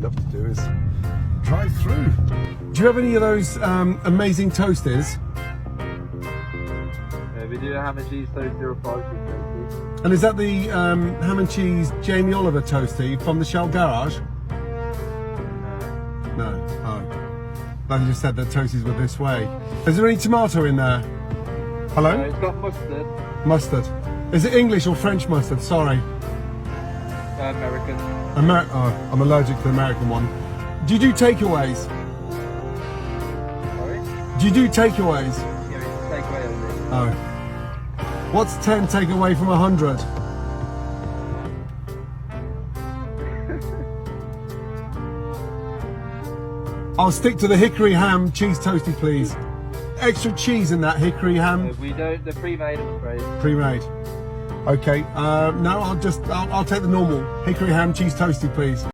love to do is drive through. Do you have any of those amazing toasties? We do a ham and cheese toasty or a 5-cheese toasty. And is that the ham and cheese Jamie Oliver toasty from the Shell Garage? No. Oh. Like you just said that toasties were this way. Is there any tomato in there? Hello? It's got mustard. Mustard. Is it English or French mustard? Sorry. American. Oh, I'm allergic to the American one. Do you do takeaways? Sorry? Do you do takeaways? Yeah, it's takeaway only. Oh. What's 10 take away from 100? I'll stick to the hickory ham cheese toasty, please. Extra cheese in that hickory ham. We don't. They're pre-made, I'm afraid. Pre-made. Okay. No, I'll take the normal hickory ham cheese toasty, please.